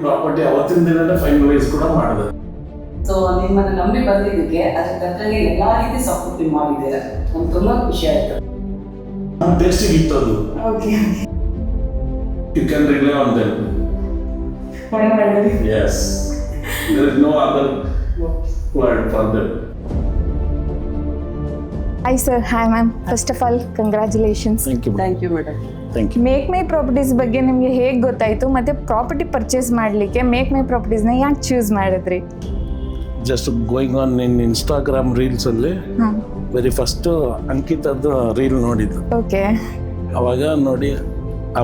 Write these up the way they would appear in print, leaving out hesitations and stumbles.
Property ಅವತ್ತಿನ ದಿನನೇ finalise ಕೂಡ ಮಾಡಿದೆ. ಸೊ ನಿಮ್ಮನ್ನು ನಂಬಿ ಬಂದಿದ್ದಕ್ಕೆ ಅದ್ರ ತಕ್ಕಂಗೆ ಎಲ್ಲ ರೀತಿ ಸಪೋರ್ಟ್ ನೀವು ಮಾಡಿದ್ದೀರಾ. ನಮ್ಗೆ ತುಂಬಾ ಖುಷಿ ಆಯ್ತು. ನಮ್ಮ ಟೇಸ್ಟಿಗೆ ಇತ್ತದು. Okay, you can rely on them. Yes, there is no other word for them. Hi sir, hi ma'am. First of all, congratulations. Thank you. Thank you madam. Thank you. Make my properties ಬಗ್ಗೆ ನಿಮಗೆ ಹೇಗೆ ಗೊತ್ತಾಯಿತು ಮತ್ತು property purchase ಮಾಡಲಿಕ್ಕೆ make my ಪ್ರಾಪರ್ಟೀಸ್ನ ಯಾಕೆ choose ಮಾಡಿದ್ರಿ? Just going on in Instagram reels ಅಲ್ಲಿ ಹಾಂ, ವೆರಿ ಫಸ್ಟ್ ಅಂಕಿತದ್ದು ರೀಲ್ ನೋಡಿದ್ದು. ಓಕೆ ಅವಾಗ ನೋಡಿ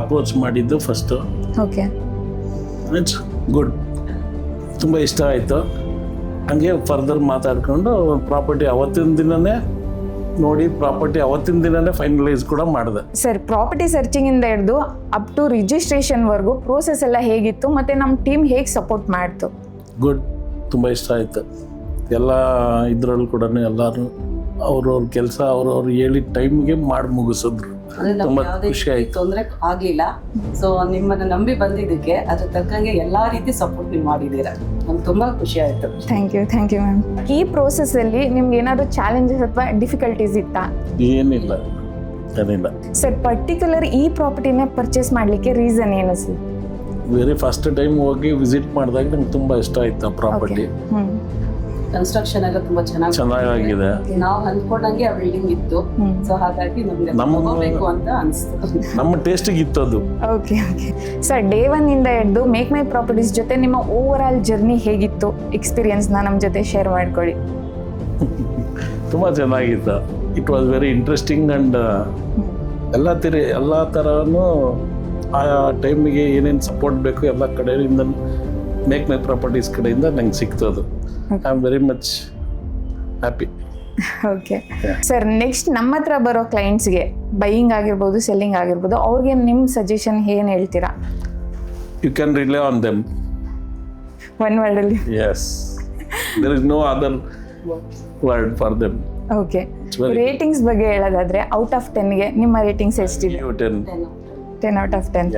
ಅಪ್ರೋಚ್ ಮಾಡಿದ್ದು ಫಸ್ಟು. ಓಕೆ ಇಟ್ಸ್ ಗುಡ್, ತುಂಬ ಇಷ್ಟ ಆಯಿತು. ಹಂಗೆ ಫರ್ದರ್ ಮಾತಾಡ್ಕೊಂಡು ಪ್ರಾಪರ್ಟಿ ಅವತ್ತಿನ ದಿನನೇ ನೋಡಿ ಪ್ರಾಪರ್ಟಿ ಅವತ್ತಿನ ದಿನನೇ ಫೈನಲೈಸ್ ಕೂಡ ಮಾಡಿದೆ. ಸರ್, ಪ್ರಾಪರ್ಟಿ ಸರ್ಚಿಂಗಿಂದ ಹಿಡಿದು ಅಪ್ ಟು ರಿಜಿಸ್ಟ್ರೇಷನ್ವರೆಗೂ ಪ್ರೋಸೆಸ್ ಎಲ್ಲ ಹೇಗಿತ್ತು ಮತ್ತು ನಮ್ಮ ಟೀಮ್ ಹೇಗೆ ಸಪೋರ್ಟ್ ಮಾಡ್ತು? ಗುಡ್, ತುಂಬ ಇಷ್ಟ ಆಯಿತು. ಎಲ್ಲ ಇದರಲ್ಲೂ ಕೂಡ ಎಲ್ಲರೂ ಅವ್ರವ್ರ ಕೆಲಸ ಅವ್ರವ್ರು ಹೇಳಿದ ಟೈಮ್ಗೆ ಮಾಡಿ ಮುಗಿಸಿದ್ರು. ಅಂದ್ರೆ ತುಂಬ ನಮ್ಗೆ ಯಾವುದೇ ಖುಷಿ ಆಯಿತು. ತೊಂದರೆ ಆಗ್ಲಿಲ್ಲ. ಸೊ ನಿಮ್ಮನ್ನು ನಂಬಿ ಬಂದಿದ್ದಕ್ಕೆ ಅದ್ರ ತಕ್ಕಂಗೆ ಎಲ್ಲಾ ರೀತಿ ಸಪೋರ್ಟ್ ನೀವು ಮಾಡಿದ್ದೀರಾ. ನಮ್ಗೆ ತುಂಬಾ ಖುಷಿ ಆಯ್ತು. Thank you ma'am. ಈ ಪ್ರೋಸೆಸ್ಸಲ್ಲಿ ನಿಮ್ಗೆ ಏನಾದರೂ ಚಾಲೆಂಜಸ್ ಅಥವಾ ಡಿಫಿಕಲ್ಟೀಸ್ ಇತ್ತಾ? ಏನಿಲ್ಲ. ಸರ್, ಪರ್ಟಿಕ್ಯುಲರ್ ಈ ಪ್ರಾಪರ್ಟಿನೇ ಪರ್ಚೇಸ್ ಮಾಡಲಿಕ್ಕೆ ರೀಸನ್ ಏನು ಸರ್? ವೆರಿ ಫಸ್ಟ್ ಟೈಮ್ ಹೋಗಿ ವಿಸಿಟ್ ಮಾಡಿದಾಗ ನಂಗೆ ತುಂಬ ಇಷ್ಟ ಆಯ್ತು ಆ ಪ್ರಾಪರ್ಟಿ. ಕನ್ಸ್ಟ್ರಕ್ಷನ್ ಎಲ್ಲ ತುಂಬಾ ಚೆನ್ನಾಗಿದೆ. ನಾವು ಅಂದ್ಕೊಂಡಂಗೆ ಆ ಬಿಲ್ಡಿಂಗ್ ಇತ್ತು. ಸೊ ಹಾಗಾಗಿ ನಮಗೆ ತಗೋಬೇಕು ಅಂತ ಅನಿಸ್ತು. ನಮ್ಮ ಟೇಸ್ಟಿಗೆ ಇತ್ತು ಅದು. ಓಕೆ ಸರ್, ಡೇ ಒನ್ ಇಂದ ಹಿಡಿದು ಮೇಕ್ ಮೈ ಪ್ರಾಪರ್ಟೀಸ್ ಜೊತೆ ನಿಮ್ಮ ಓವರ್ ಆಲ್ ಜರ್ನಿ ಹೇಗಿತ್ತು? ಎಕ್ಸ್ಪೀರಿಯನ್ಸ್ನ ನಮ್ಮ ಜೊತೆ ಶೇರ್ ಮಾಡ್ಕೊಳ್ಳಿ. ತುಂಬ ಚೆನ್ನಾಗಿತ್ತು. It was very interesting and ಎಲ್ಲ ಥರನೂ ಆ ಟೈಮಿಗೆ ಏನೇನು ಸಪೋರ್ಟ್ ಬೇಕು ಎಲ್ಲ ಕಡೆಯಿಂದ ಮೇಕ್ ಮೈ ಪ್ರಾಪರ್ಟೀಸ್ ಕಡೆಯಿಂದ ನಂಗೆ ಸಿಗ್ತದು. I am very much happy. Okay sir, next ನಮ್ಮ ಹತ್ರ ಬರೋ ಕ್ಲೈಂಟ್ಸ್ಗೆ ಬೈಯಿಂಗ್ ಆಗಿರ್ಬೋದು, ಸೆಲ್ಲಿಂಗ್ ಆಗಿರ್ಬೋದು, ಅವ್ರಿಗೆ ನಿಮ್ಮ ಸಜೆಷನ್ ಏನು ಹೇಳ್ತೀರಾ? You can rely on them. One ವರ್ಡಲ್ಲಿ? Yes, there is no other word for them. Okay, ratings ಬಗ್ಗೆ ಹೇಳೋದಾದ್ರೆ ಔಟ್ ಆಫ್ 10ಗೆ ನಿಮ್ಮ ರೇಟಿಂಗ್ಸ್ ಎಷ್ಟಿದೆ? 10 ಔಟ್ ಆಫ್ 10.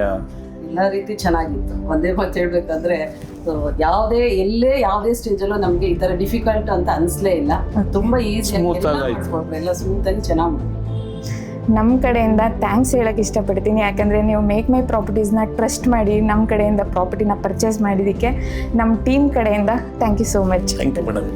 ಎಲ್ಲ ರೀತಿ ಚೆನ್ನಾಗಿತ್ತು. ಒಂದೇ ಮಾತು ಹೇಳ್ಬೇಕಂದ್ರೆ ಎಲ್ಲೇ ಯಾವುದೇ ಸ್ಟೇಜಲ್ಲೂ ನಮ್ಗೆ ಈ ತರ ಡಿಫಿಕಲ್ಟ್ ಅಂತ ಅನ್ಸ್ಲೇ ಇಲ್ಲ. ತುಂಬಾ ಈಸಿ ಎಲ್ಲ ಸ್ಮೂತ್ ಆಗಿ ಚೆನ್ನಾಗಿ. ನಮ್ಮ ಕಡೆಯಿಂದ ಥ್ಯಾಂಕ್ಸ್ ಹೇಳಕ್ಕೆ ಇಷ್ಟಪಡ್ತೀನಿ. ಯಾಕಂದರೆ ನೀವು ಮೇಕ್ ಮೈ ಪ್ರಾಪರ್ಟೀಸ್ನ ಟ್ರಸ್ಟ್ ಮಾಡಿ ನಮ್ಮ ಕಡೆಯಿಂದ ಪ್ರಾಪರ್ಟಿನ ಪರ್ಚೇಸ್ ಮಾಡಿದ್ದಕ್ಕೆ ನಮ್ಮ ಟೀಮ್ ಕಡೆಯಿಂದ thank you so much. Thank you madam.